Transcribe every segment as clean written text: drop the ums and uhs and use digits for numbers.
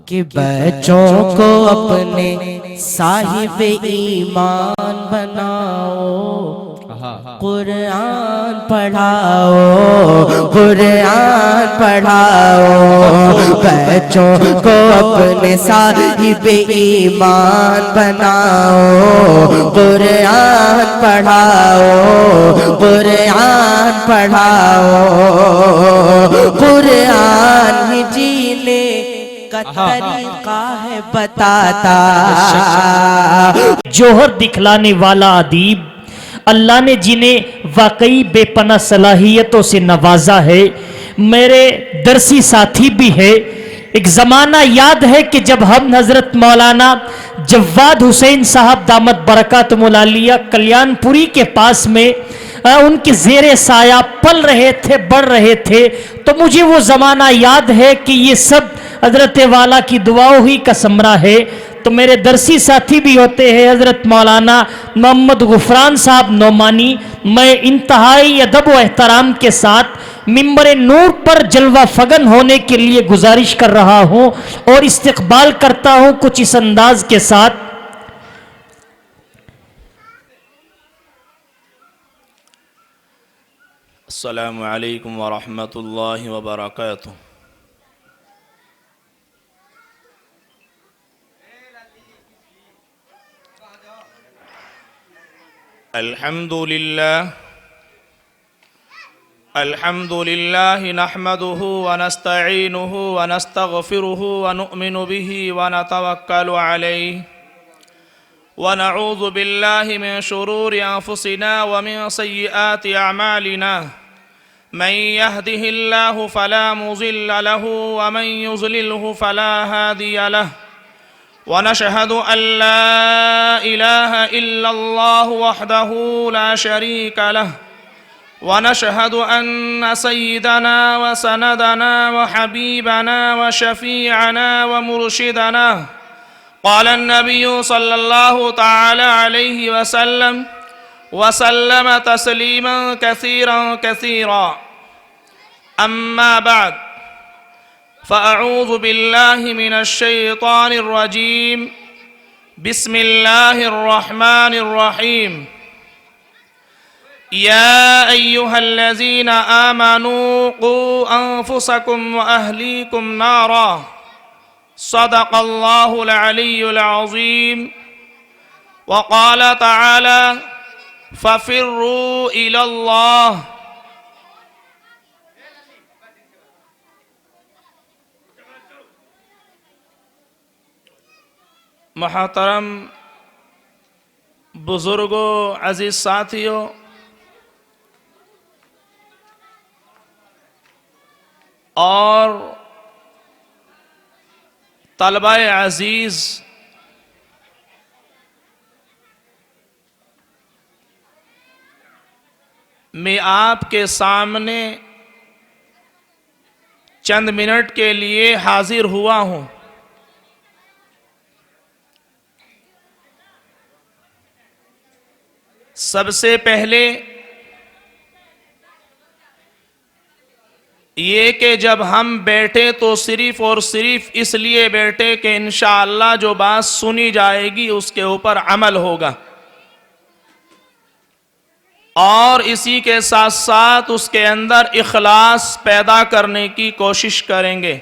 کہ بچوں کو اپنے صاحب ایمان بناؤ، قرآن پڑھاؤ، قرآن پڑھاؤ، بچوں کو اپنے صاحب ایمان بناؤ، قرآن پڑھاؤ، قرآن پڑھاؤ، قرآن ہی جینے کا طریقہ ہے بتاتا۔ جوہر دکھلانے والا ادیب اللہ نے جنہیں واقعی بے پناہ صلاحیتوں سے نوازا ہے، میرے درسی ساتھی بھی ہے۔ ایک زمانہ یاد ہے کہ جب ہم حضرت مولانا جواد حسین صاحب دامت برکاتہم العالیہ کلیان پوری کے پاس میں ان کے زیر سایہ پل رہے تھے، بڑھ رہے تھے، تو مجھے وہ زمانہ یاد ہے کہ یہ سب حضرت والا کی دعاؤں ہی کا ثمرہ ہے۔ تو میرے درسی ساتھی بھی ہوتے ہیں حضرت مولانا محمد غفران صاحب نعمانی۔ میں انتہائی ادب و احترام کے ساتھ منبر نور پر جلوہ فگن ہونے کے لیے گزارش کر رہا ہوں اور استقبال کرتا ہوں کچھ اس انداز کے ساتھ۔ السلام علیکم ورحمۃ اللہ وبرکاتہ۔ الحمد للہ نحمده ونستعینه ونستغفره ونؤمن به ونتوکل علیہ ونعوذ باللہ من شرور انفسنا ومن سیئات اعمالنا من يهده الله فلا مضل له ومن يضلله فلا هادي له ونشهد أن لا إله إلا الله وحده لا شريك له ونشهد أن سيدنا وسندنا وحبيبنا وشفيعنا ومرشدنا قال النبي صلى الله تعالى عليه وسلم تسليما كثيرا كثيرا أما بعد فأعوذ بالله من الشيطان الرجيم بسم الله الرحمن الرحيم يا أيها الذين آمنوا قوا أنفسكم وأهليكم نارا صدق الله العلي العظيم وقال تعالى ففروا إلى الله۔ محترم بزرگوں، عزیز ساتھیوں، اور طلبہ عزیز، میں آپ کے سامنے چند منٹ کے لیے حاضر ہوا ہوں۔ سب سے پہلے یہ کہ جب ہم بیٹھے تو صرف اور صرف اس لیے بیٹھے کہ انشاءاللہ جو بات سنی جائے گی اس کے اوپر عمل ہوگا، اور اسی کے ساتھ ساتھ اس کے اندر اخلاص پیدا کرنے کی کوشش کریں گے۔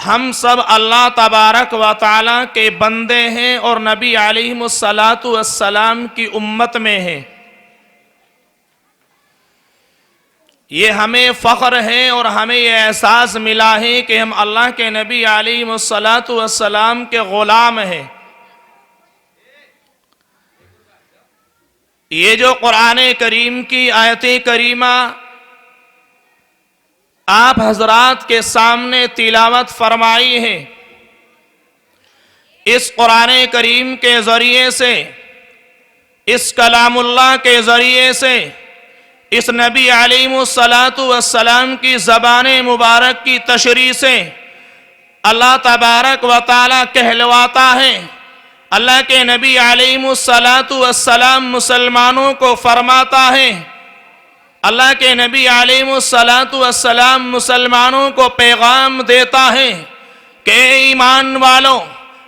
ہم سب اللہ تبارک و تعالیٰ کے بندے ہیں اور نبی علیہ السلام کی امت میں ہیں۔ یہ ہمیں فخر ہے اور ہمیں یہ احساس ملا ہے کہ ہم اللہ کے نبی علیہ السلام کے غلام ہیں۔ یہ جو قرآن کریم کی آیت کریمہ آپ حضرات کے سامنے تلاوت فرمائی ہے، اس قرآن کریم کے ذریعے سے، اس کلام اللہ کے ذریعے سے، اس نبی علیہ السلام کی زبان مبارک کی تشریح سے اللہ تبارک و تعالیٰ کہلواتا ہے، اللہ کے نبی علیہ السلام مسلمانوں کو فرماتا ہے اللہ کے نبی علیہ السلام مسلمانوں کو پیغام دیتا ہے کہ اے ایمان والوں،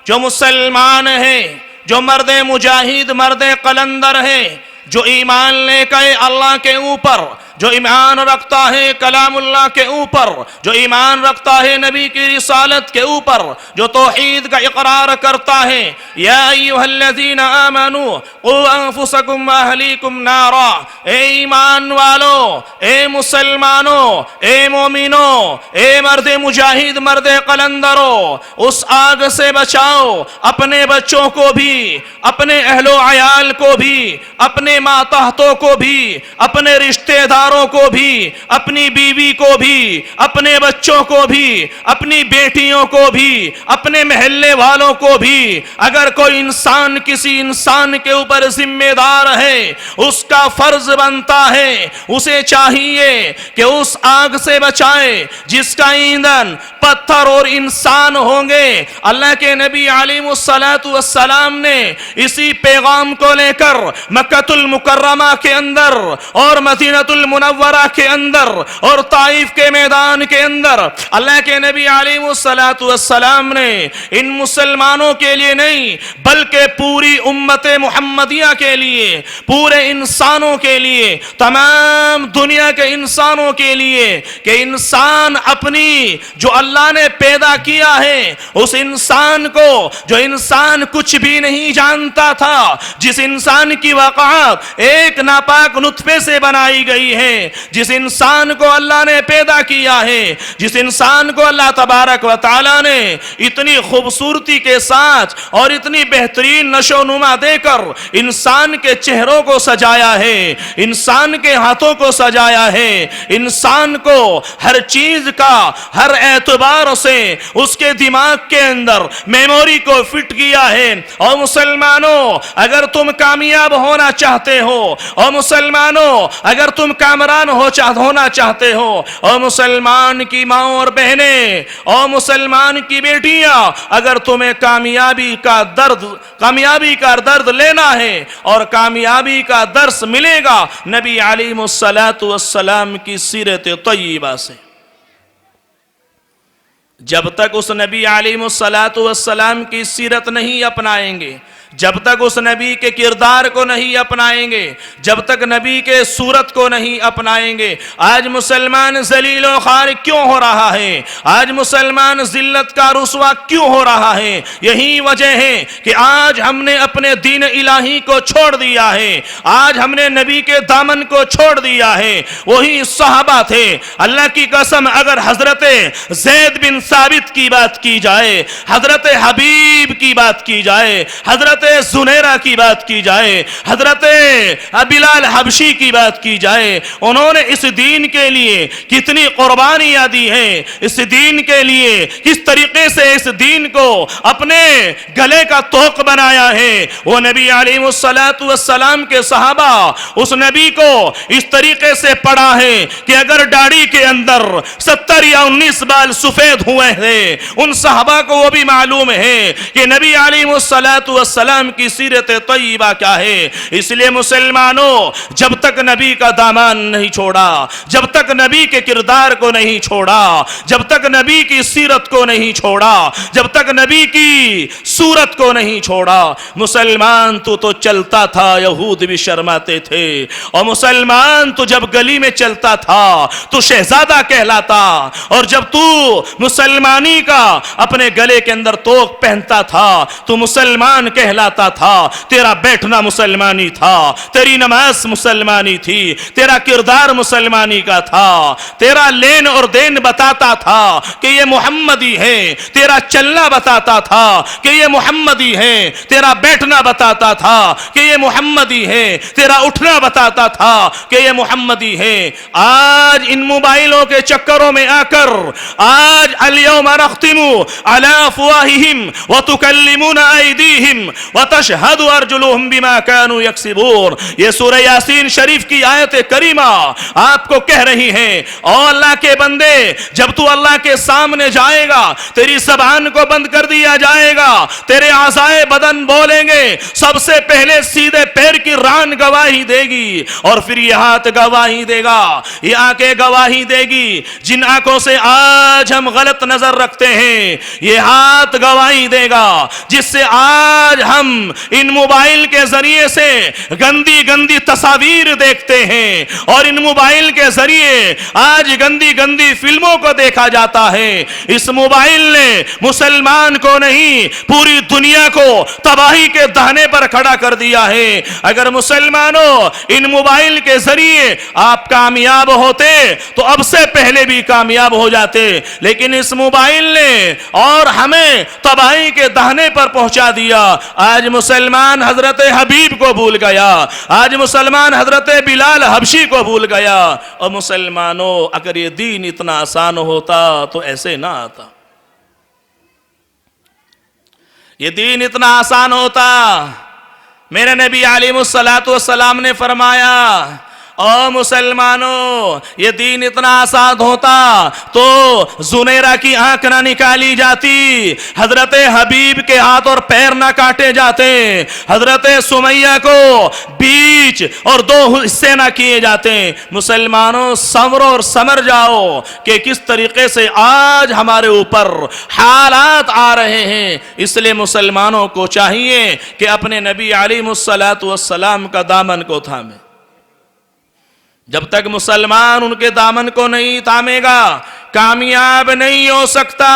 جو مسلمان ہے، جو مرد مجاہد، مرد قلندر ہے، جو ایمان لے کے اللہ کے اوپر، جو ایمان رکھتا ہے کلام اللہ کے اوپر، جو ایمان رکھتا ہے نبی کی رسالت کے اوپر، جو توحید کا اقرار کرتا ہے، یا ایھا الذین آمنوا قوا انفسکم واہلیکم نارا، اے ایمان والو، اے مسلمانوں، اے مومنوں، اے مرد مجاہد، مرد قلندرو، اس آگ سے بچاؤ اپنے بچوں کو بھی، اپنے اہل و عیال کو بھی، اپنے ماتحتوں کو بھی، اپنے رشتہ داروں کو بھی، اپنی بیوی کو بھی، اپنے بچوں کو بھی، اپنی بیٹیوں کو بھی، اپنے محلے والوں کو بھی۔ اگر کوئی انسان کسی انسان کے اوپر ذمہ دار ہے، اس کا فرض بنتا ہے، اسے چاہیے کہ اس آگ سے بچائے جس کا ایندھن پتھر اور انسان ہوں گے۔ اللہ کے نبی علیہ السلام نے اسی پیغام کو لے کر مکہ المکرمہ کے اندر اور مدینہ المنورہ کے اندر اور طائف کے میدان کے اندر اللہ کے نبی علیہ السلام نے ان مسلمانوں کے لیے نہیں بلکہ پوری امت محمدیہ کے لیے، پورے انسانوں کے لیے، تمام دنیا کے انسانوں کے لیے، کہ انسان اپنی جو اللہ نے پیدا کیا ہے، اس انسان کو، جو انسان کچھ بھی نہیں جانتا تھا، جس انسان کی وقعات ایک ناپاک نطفے سے بنائی گئی ہے، جس انسان کو اللہ نے پیدا کیا ہے، جس انسان کو اللہ تبارک و تعالی نے اتنی خوبصورتی کے ساتھ اور اتنی بہترین نشو و نما دے کر انسان کے چہروں کو سجایا ہے، انسان کے ہاتھوں کو سجایا ہے، انسان کو ہر چیز کا ہر اعتبار سے اس کے دماغ کے اندر میموری کو فٹ کیا ہے۔ اور مسلمانوں، اگر تم کامیاب ہونا چاہتے ہو، اور مسلمانوں اگر تم کامران ہونا چاہتے ہو، اور مسلمان کی ماں اور بہنیں اور مسلمان کی بیٹیاں، اگر تمہیں کامیابی کا درد لینا ہے اور کامیابی کا درس ملے گا نبی علیہ السلام کی سیرت طیبہ سے۔ جب تک اس نبی علیہ السلام کی سیرت نہیں اپنائیں گے، جب تک اس نبی کے کردار کو نہیں اپنائیں گے، جب تک نبی کے صورت کو نہیں اپنائیں گے، آج مسلمان ذلیل و خوار کیوں ہو رہا ہے؟ آج مسلمان ذلت کا رسوا کیوں ہو رہا ہے؟ یہی وجہ ہے کہ آج ہم نے اپنے دین الہی کو چھوڑ دیا ہے، آج ہم نے نبی کے دامن کو چھوڑ دیا ہے۔ وہی صحابہ تھے، اللہ کی قسم اگر حضرت زید بن ثابت کی بات کی جائے، حضرت حبیب کی بات کی جائے، حضرت زنیرہ کی بات کی جائے، حضرت بلال حبشی کی بات کی جائے، انہوں نے اس دین کے لیے کتنی قربانیاں دی ہیں، اس دین کے لیے کس طریقے سے اس دین کو اپنے گلے کا توق بنایا ہے۔ وہ نبی علیہ السلام کے صحابہ اس نبی کو اس طریقے سے پڑھا ہے کہ اگر داڑھی کے اندر 70 یا 19 بال سفید ہوئے ہیں، ان صحابہ کو وہ بھی معلوم ہے کہ نبی علیہ السلام کی سیرت طیبہ کیا ہے۔ اس لیے مسلمانوں، جب تک نبی کا دامن نہیں چھوڑا، جب تک نبی کے کردار کو نہیں چھوڑا، جب تک نبی کی سیرت کو نہیں چھوڑا، جب تک نبی کی صورت کو نہیں چھوڑا، مسلمان تو چلتا تھا یہود بھی شرماتے تھے، اور مسلمان تو جب گلی میں چلتا تھا تو شہزادہ کہلاتا، اور جب تو مسلمانی کا اپنے گلے کے اندر توق پہنتا تھا تو مسلمان کہلاتا تھا، تیرا بیٹھنا مسلمانی تھا، تیری نماز مسلمانی تھی، تیرا کردار مسلمانی کا تھا، تیرا لین اور دین بتاتا تھا کہ یہ محمدی ہے، تیرا چلنا بتاتا تھا کہ یہ محمدی ہے، تیرا بیٹھنا بتاتا تھا کہ یہ محمدی ہے، تیرا اٹھنا بتاتا تھا کہ یہ محمدی ہے۔ آج ان موبائلوں کے چکروں میں آ کر آج الیوم نختم علی افواہہم وتکلمنا ایدیہم वतशहदु अर्जुलुहुम बिमा कानू यक्सिबून। ये सूरह यासीन शरीफ की आयत करीमा आपको कह रही है, और अल्लाह के बंदे, जब तू अल्लाह के सामने जाएगा तेरी ज़बान को बंद कर दिया जाएगा, तेरे आज़ाए बदन बोलेंगे, सबसे पहले सीधे पैर की रान गवाही देगी और फिर ये हाथ गवाही देगा, ये आंखें गवाही देगी। जिन आंखों से आज हम गलत नजर रखते हैं ये हाथ गवाही देगा, जिससे आज हम इन मोबाइल के जरिए से गंदी गंदी तस्वीर देखते हैं और इन मोबाइल के जरिए आज गंदी गंदी फिल्मों को देखा जाता है। इस मोबाइल ने मुसलमान को नहीं पूरी दुनिया को तबाही के दाने पर खड़ा कर दिया है। अगर मुसलमानों इन मोबाइल के जरिए आप कामयाब होते तो अब से पहले भी कामयाब हो जाते, लेकिन इस मोबाइल ने और हमें तबाही के दाने पर पहुंचा दिया। आज मुसलमान हजरत हबीब को भूल गया, आज मुसलमान हजरत बिलाल हबशी को भूल गया। और मुसलमानों, अगर ये दीन इतना आसान होता तो ऐसे ना आता। ये दीन इतना आसान होता, मेरे नबी अलैहिस्सलातु वस्सलाम ने फरमाया, ओ मुसलमानों, ये दीन इतना आसान होता तो जुनैरा की आंख ना निकाली जाती, हजरत हबीब के हाथ और पैर ना काटे जाते, हजरत सुमैया को बीच और दो हिस्से ना किए जाते। मुसलमानों, समरो और समर जाओ कि किस तरीके से आज हमारे ऊपर हालात आ रहे हैं। इसलिए मुसलमानों को चाहिए कि अपने नबी अलैहिस्सलातु वस्सलाम का दामन को थामे। जब तक मुसलमान उनके दामन को नहीं थामेगा कामयाब नहीं हो सकता।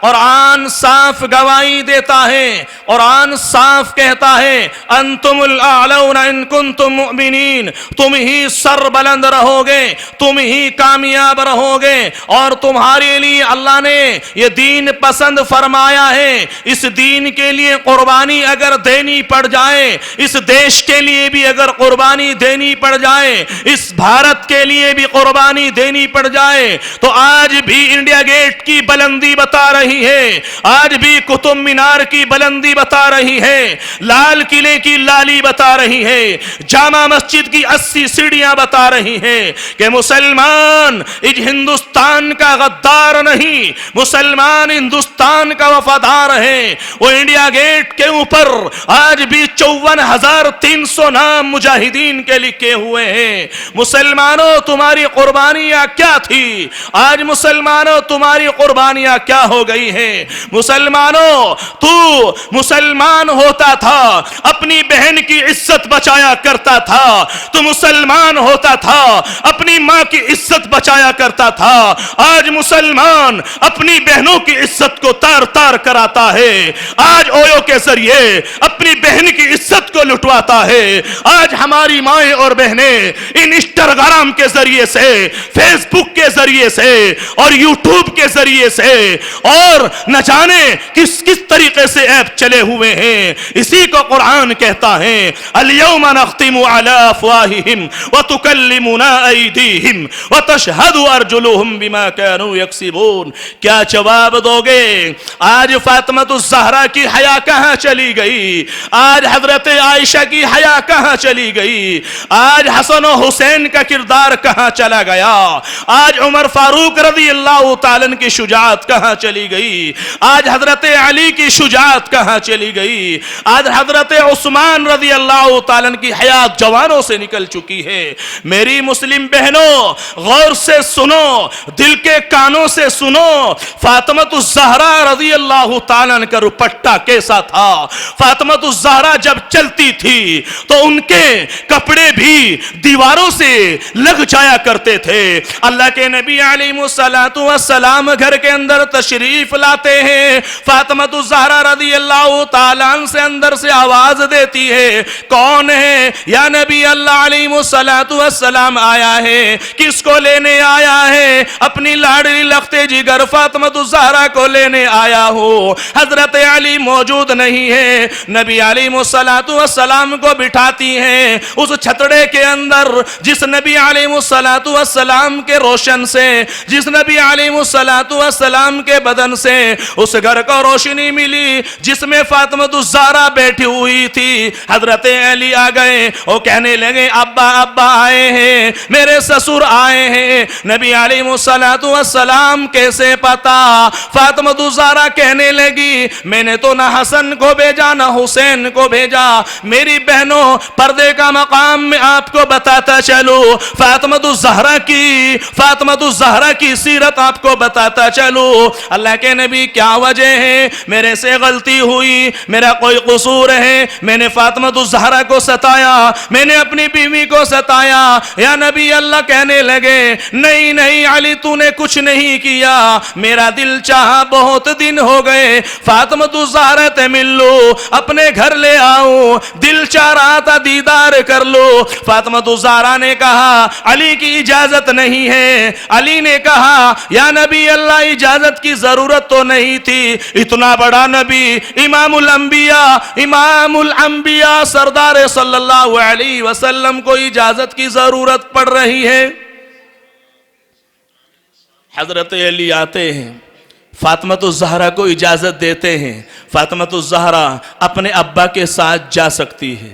और आन साफ गवाही देता है और आन साफ कहता है, अंतुमुल आलौना इन कुंतुम मुमिनीन, तुम ही सर बुलंद रहोगे, तुम ही कामयाब रहोगे। और तुम्हारे लिए अल्लाह ने ये दीन पसंद फरमाया है। इस दीन के लिए कुर्बानी अगर देनी पड़ जाए, इस देश के लिए भी अगर कुर्बानी देनी पड़ जाए, इस भारत के लिए भी कुर्बानी देनी पड़ जाए, तो आज भी इंडिया गेट की बुलंदी बता रही है, आज भी कुतुब मीनार की बुलंदी बता रही है, लाल किले की लाली बता रही है, जामा मस्जिद की 80 सीढ़ियां बता रही है कि मुसलमान इस हिंदुस्तान का गद्दार नहीं, मुसलमान हिंदुस्तान का वफादार है। वो इंडिया गेट के ऊपर आज भी 54,300 नाम मुजाहिदीन के लिखे हुए हैं। मुसलमानों, तुम्हारी कुर्बानियां क्या थी? आज मुसलमानों, तुम्हारी कुर्बानियां क्या हो गई हैं? मुसलमानों, तू मुसलमान होता था, अपनी बहन की इज्जत बचाया करता था, तू मुसलमान होता था, अपनी मां की इज्जत बचाया करता था। आज मुसलमान अपनी बहनों की इज्जत को तार तार कराता है, आज ओयो के जरिए अपनी बहन की इज्जत को लुटवाता है। आज हमारी माएं और बहनें इन इंस्टाग्राम के जरिए से, फेसबुक के जरिए से और यूट्यूब के जरिए से और न जाने किस किस तरीके से ऐप चले हुए हैं। इसी को कुरान कहता है, अल-यौमा नख्तिमु अला अफ़वाहिहिम व तुकल्लिमुना ऐदीहिम व तशहदु अर्जुलुहुम बिमा कानू यक्सिबून। क्या जवाब दोगे? आज फातिमातुज़ ज़हरा की हया कहां चली गई? आज हजरत आयशा की हया कहां चली गई? आज हसन और हुसैन का किरदार कहां चला गया? आज उमर फारूक रज़ी अल्लाह ताला की शुजाअत कहां चली गई? आज हजरत अली की शुजाअत कहां चली गई? आज हजरत उस्मान रज़ी अल्लाह ताला की हयात जवानों से निकल चुकी है। मेरी मुस्लिम बहनों, गौर से सुनो, दिल के कानों से सुनो, फातिमातुज़ ज़हरा रज़ी अल्लाह ताला का दुपट्टा कैसा था? फातिमातुज़ ज़हरा जब चलती थी तो उनके कपड़े भी दीवारों से लग जाया करते थे। अल्लाह के नबी अलैहिस्सलातु वस्सलाम घर के अंदर तशरीफ लाते हैं, फातिमातुज़ ज़हरा रज़ी अल्लाह ताला से अंदर से आवाज देती है, कौन है? या नबी अल्लाह अलैहिस्सलातु वस्सलाम आया है। किसको लेने आया है? अपनी लाडली लखते जिगर फातिमातुज़ ज़हरा को लेने आया हो। हजरत अली मौजूद नहीं है। नबी अलैहिस्सलातु वस्सलाम को बिठाती हैं उस छतड़े के अंदर, जिस नबी अलैहिस्सलातु वस्सलाम के रोशन से, जिस नबी अलैहिस्सलाम के बदन से उस घर को रोशनी मिली जिसमें फातिमा बैठी हुई थी। हजरत अली आ गए, वो कहने लगे अब्बा अब्बा आए हैं, मेरे ससुर आए हैं। नबी अलैहिस्सलाम कैसे पता? फातिमा ज़हरा कहने लगी मैंने तो ना हसन को भेजा ना हुसैन को भेजा, मेरी बहनों पर्दे का मकाम में आपको बताता चलूं, फातिमा ज़हरा की सीरत आपको बताता चलूं। अल्लाह के नबी क्या वजह है? मेरे से गलती हुई, मेरा कोई कसूर है, मैंने फातिमा ज़हरा को सताया, मैंने अपनी बीवी को सताया। या नबी अल्लाह कहने लगे नहीं नहीं अली तूने कुछ नहीं किया, मेरा दिल चाहा बहुत दिन हो गए फातिमा ज़हरा ते मिल लो, अपने घर ले आओ, दिल चाह रहा था दीदार कर लो। फातिमा ज़हरा ने कहा अली की इजाजत नहीं है। अली ने कहा या नबी अल्लाह इजाजत की जरूरत तो नहीं थी, इतना बड़ा नबी इमामुल अंबिया सरदार सल्लल्लाहु अलैहि वसल्लम को इजाजत की जरूरत पड़ रही है। हजरत अली आते हैं, फातिमा ज़हरा को इजाजत देते हैं, फातिमा ज़हरा अपने अब्बा के साथ जा सकती है।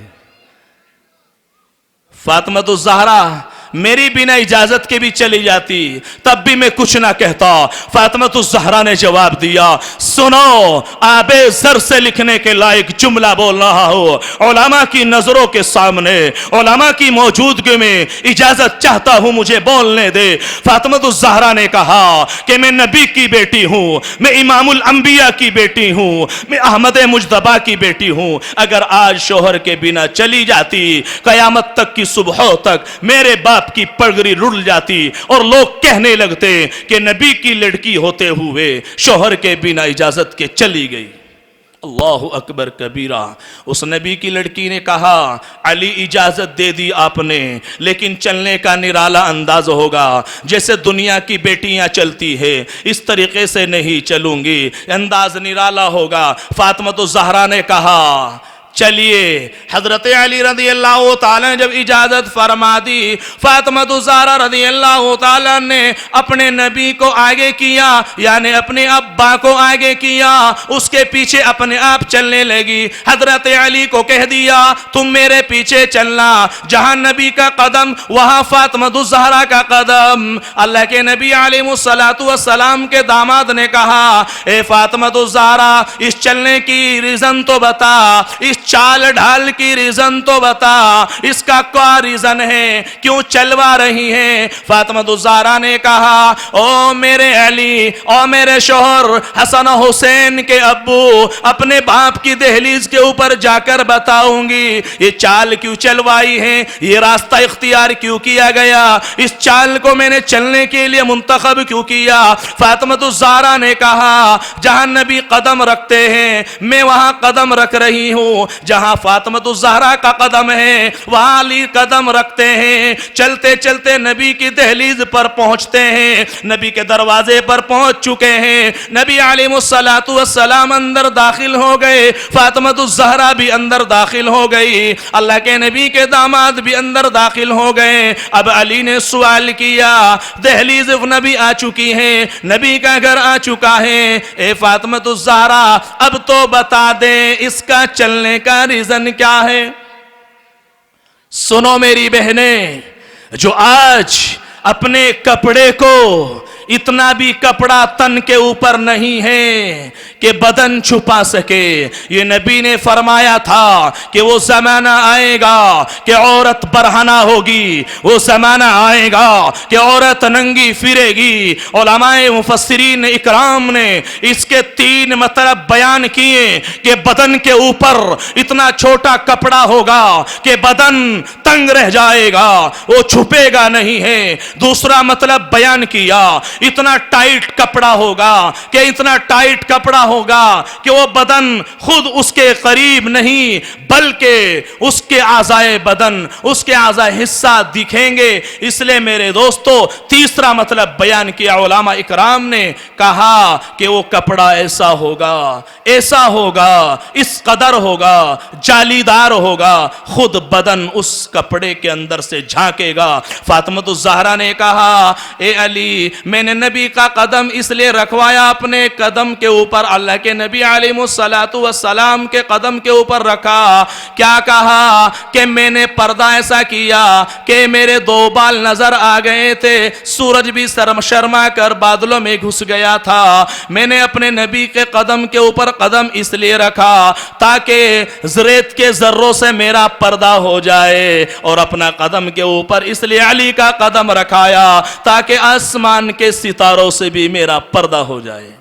फातिमा ज़हरा मेरी बिना इजाजत के भी चली जाती, तब भी मैं कुछ ना कहता। फातिमा ज़हरा ने जवाब दिया सुनो, आबे ज़र से लिखने के लायक जुमला बोल रहा हो, उलमा की नजरों के सामने, उलमा की मौजूदगी में इजाजत चाहता हूं, मुझे बोलने दे। फातिमा ज़हरा ने कहा कि मैं नबी की बेटी हूं, मैं इमामुल अंबिया की बेटी हूं, मैं अहमद मुजतबा की बेटी हूं। अगर आज शोहर के बिना चली जाती, कयामत तक की सुबह तक मेरे बाप की पगड़ी रुल जाती और लोग कहने लगते कि नबी की लड़की होते हुए शोहर के बिना इजाजत के चली गई। अल्लाहु अकबर कबीरा। उस नबी की लड़की ने कहा अली इजाजत दे दी आपने, लेकिन चलने का निराला अंदाज होगा, जैसे दुनिया की बेटियां चलती है इस तरीके से नहीं चलूंगी, अंदाज निराला होगा। फातिमा ज़हरा ने कहा चलिए। हजरत अली रज़ी अल्लाह ताला ने जब इजाजत फरमा दी, फातिमा ज़हरा रज़ी अल्लाह ताला ने अपने नबी को आगे किया, यानी अपने अब्बा को आगे किया, उसके पीछे अपने आप चलने लगी। हजरत अली को कह दिया तुम मेरे पीछे चलना, जहां नबी का कदम वहां फातिमा ज़हरा का कदम। अल्लाह के नबी अलैहिस्सलाम के दामाद ने कहा ए फातिमा ज़हरा इस चलने की रीजन तो बता, इस चाल ढाल की रीजन तो बता, इसका क्या रीजन है, क्यों चलवा रही है? फातिमा ज़हरा ने कहा ओ मेरे अली, ओ मेरे शोहर हसन हुसैन के अब्बू, अपने बाप की दहलीज के ऊपर जाकर बताऊंगी ये चाल क्यों चलवाई है, ये रास्ता इख्तियार क्यों किया गया, इस चाल को मैंने चलने के लिए मुंतखब क्यों किया। फातिमा ज़हरा ने कहा जहां नबी कदम रखते हैं मैं वहां कदम रख रही हूं, जहां फातिमा ज़हरा का कदम है वहां अली कदम रखते हैं। चलते चलते नबी की दहलीज पर पहुंचते हैं, नबी के दरवाजे पर पहुंच चुके हैं। नबी अलैहिस्सलाम अंदर दाखिल हो गए, फातिमा ज़हरा भी अंदर दाखिल हो गई, अल्लाह के नबी के दामाद भी अंदर दाखिल हो गए। अब अली ने सवाल किया दहलीज नबी आ चुकी है, नबी का घर आ चुका है, ए फातिमा ज़हरा अब तो बता दे इसका चलने का रीजन क्या है। सुनो मेरी बहनें, जो आज अपने कपड़े को इतना भी कपड़ा तन के ऊपर नहीं है कि बदन छुपा सके, ये नबी ने फरमाया था कि वो ज़माना आएगा कि औरत बरहना होगी, वो ज़माना आएगा कि औरत नंगी फिरेगी। उलमाए मुफस्सिरीन इकराम ने इसके 3 मतलब बयान किए कि बदन के ऊपर इतना छोटा कपड़ा होगा कि बदन तंग रह जाएगा, वो छुपेगा नहीं है। दूसरा मतलब बयान किया इतना टाइट कपड़ा होगा कि इतना टाइट कपड़ा होगा कि वो बदन खुद उसके करीब नहीं बल्कि उसके आज़ाए बदन, उसके आज़ाए हिस्सा दिखेंगे। इसलिए मेरे दोस्तों तीसरा मतलब बयान किया उलमा इकराम ने, कहा कि वो कपड़ा ऐसा होगा, ऐसा होगा, इस कदर होगा, जालीदार होगा, खुद बदन उस कपड़े के अंदर से झांकेगा। फातिमा ज़हरा ने कहा ए अली मैं نے نبی کا قدم اس لیے رکھوایا اپنے قدم کے اوپر، اللہ کے نبی علیہ السلام کے قدم کے اوپر رکھا، کیا کہا کہ میں نے پردہ ایسا کیا کہ میرے 2 بال نظر آ گئے تھے، سورج بھی شرما کر بادلوں میں گھس گیا تھا، میں نے اپنے نبی کے قدم کے اوپر قدم اس لیے رکھا تاکہ ریت کے ذروں سے میرا پردہ ہو جائے، اور اپنا قدم کے اوپر اس لیے علی کا قدم رکھایا تاکہ آسمان کے ستاروں سے بھی میرا پردہ ہو جائے۔